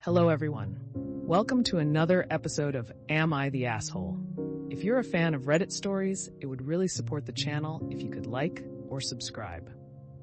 Hello, everyone. Welcome to another episode of Am I the Asshole? If you're a fan of Reddit stories, it would really support the channel if you could like or subscribe.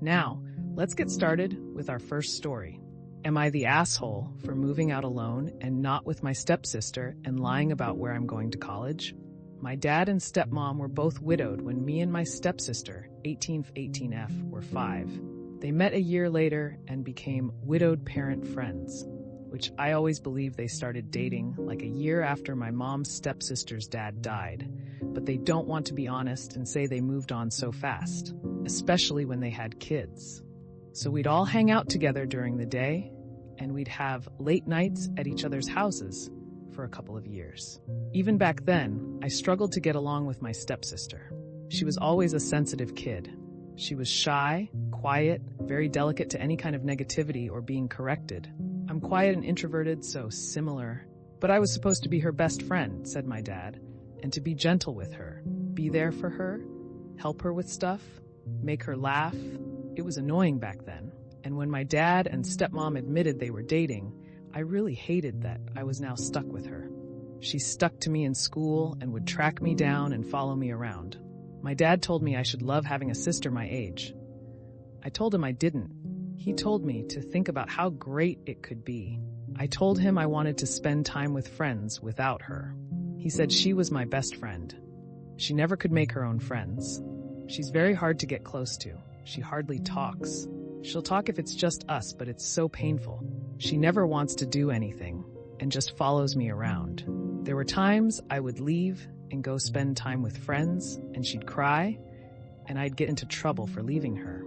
Now, let's get started with our first story. Am I the asshole for moving out alone and not with my stepsister and lying about where I'm going to college? My dad and stepmom were both widowed when me and my stepsister, 18F, were 5. They met a year later and became widowed parent friends, which I always believed they started dating like a year after my mom's stepsister's dad died. But they don't want to be honest and say they moved on so fast, especially when they had kids. So we'd all hang out together during the day, and we'd have late nights at each other's houses for a couple of years. Even back then, I struggled to get along with my stepsister. She was always a sensitive kid. She was shy, quiet, very delicate to any kind of negativity or being corrected. I'm quiet and introverted, so similar. But I was supposed to be her best friend, said my dad, and to be gentle with her, be there for her, help her with stuff, make her laugh. It was annoying back then. And when my dad and stepmom admitted they were dating, I really hated that I was now stuck with her. She stuck to me in school and would track me down and follow me around. My dad told me I should love having a sister my age. I told him I didn't. He told me to think about how great it could be. I told him I wanted to spend time with friends without her. He said she was my best friend. She never could make her own friends. She's very hard to get close to. She hardly talks. She'll talk if it's just us, but it's so painful. She never wants to do anything and just follows me around. There were times I would leave and go spend time with friends, and she'd cry, and I'd get into trouble for leaving her.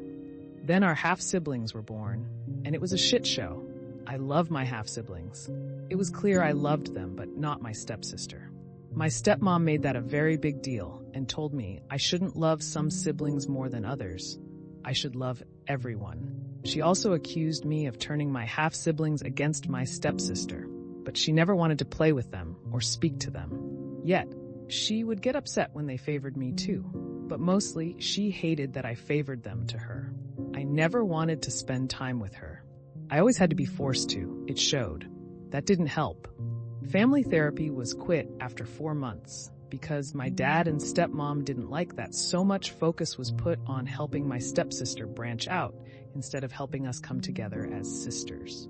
Then our half-siblings were born, and it was a shit show. I love my half-siblings. It was clear I loved them, but not my stepsister. My stepmom made that a very big deal and told me I shouldn't love some siblings more than others. I should love everyone. She also accused me of turning my half-siblings against my stepsister, but she never wanted to play with them or speak to them. Yet, she would get upset when they favored me too, but mostly she hated that I favored them to her. I never wanted to spend time with her. I always had to be forced to. It showed. That didn't help. Family therapy was quit after 4 months because my dad and stepmom didn't like that. So much focus was put on helping my stepsister branch out instead of helping us come together as sisters.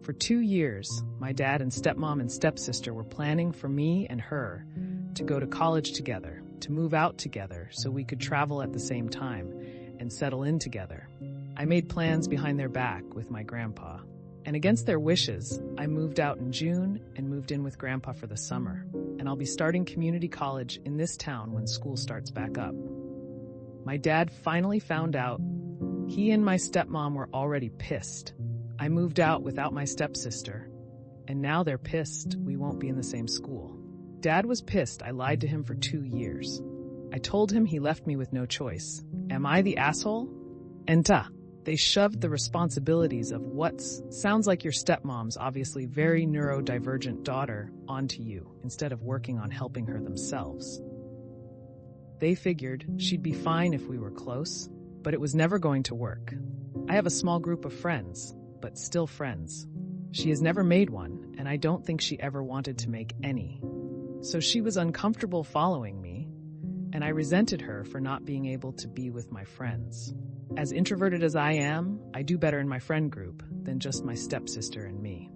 For 2 years, my dad and stepsister were planning for me and her to go to college together, to move out together so we could travel at the same time and settle in together. I made plans behind their back with my grandpa. And against their wishes, I moved out in June and moved in with Grandpa for the summer. And I'll be starting community college in this town when school starts back up. My dad finally found out. He and my stepmom were already pissed. I moved out without my stepsister, and now they're pissed we won't be in the same school. Dad was pissed I lied to him for 2 years. I told him he left me with no choice. Am I the asshole? AITA. They shoved the responsibilities of what sounds like your stepmom's obviously very neurodivergent daughter onto you instead of working on helping her themselves. They figured she'd be fine if we were close, but it was never going to work. I have a small group of friends, but still friends. She has never made one, and I don't think she ever wanted to make any. So she was uncomfortable following me, and I resented her for not being able to be with my friends. As introverted as I am, I do better in my friend group than just my stepsister and me.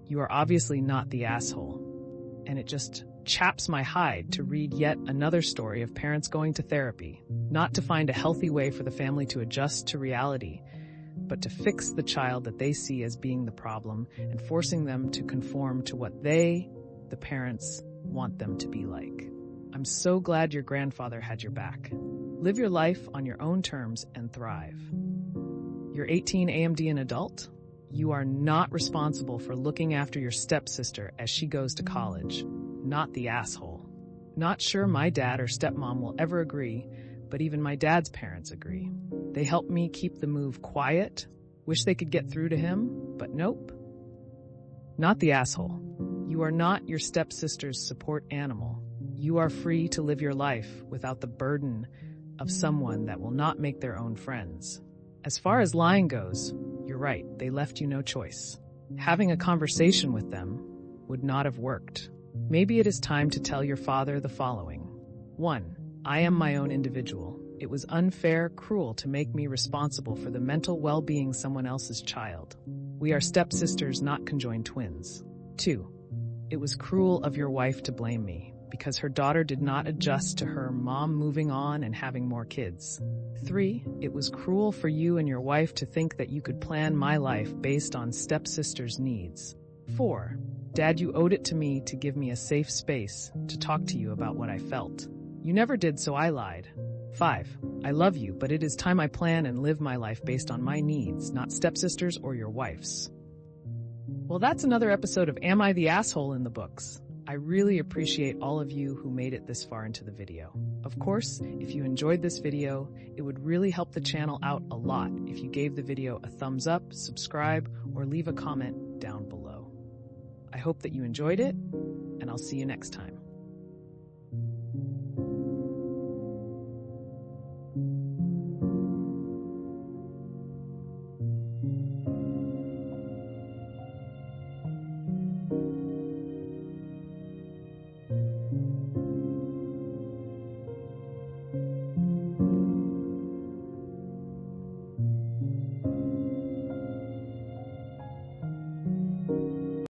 You are obviously not the asshole, and it just chaps my hide to read yet another story of parents going to therapy, not to find a healthy way for the family to adjust to reality, but to fix the child that they see as being the problem and forcing them to conform to what they, the parents, want them to be like. I'm so glad your grandfather had your back. Live your life on your own terms and thrive. You're 18 AMD an adult? You are not responsible for looking after your stepsister as she goes to college. Not the asshole. Not sure my dad or stepmom will ever agree, but even my dad's parents agree. They helped me keep the move quiet. Wish they could get through to him, but nope. Not the asshole. You are not your stepsister's support animal. You are free to live your life without the burden of someone that will not make their own friends. As far as lying goes, you're right, they left you no choice. Having a conversation with them would not have worked. Maybe it is time to tell your father the following. 1. I am my own individual. It was unfair, cruel to make me responsible for the mental well-being of someone else's child. We are stepsisters, not conjoined twins. 2. It was cruel of your wife to blame me because her daughter did not adjust to her mom moving on and having more kids. 3. It was cruel for you and your wife to think that you could plan my life based on stepsister's needs. 4. Dad, you owed it to me to give me a safe space to talk to you about what I felt. You never did, so I lied. 5. I love you, but it is time I plan and live my life based on my needs, not stepsisters or your wife's. Well, that's another episode of Am I the Asshole in the books. I really appreciate all of you who made it this far into the video. Of course, if you enjoyed this video, it would really help the channel out a lot if you gave the video a thumbs up, subscribe, or leave a comment down below. I hope that you enjoyed it, and I'll see you next time.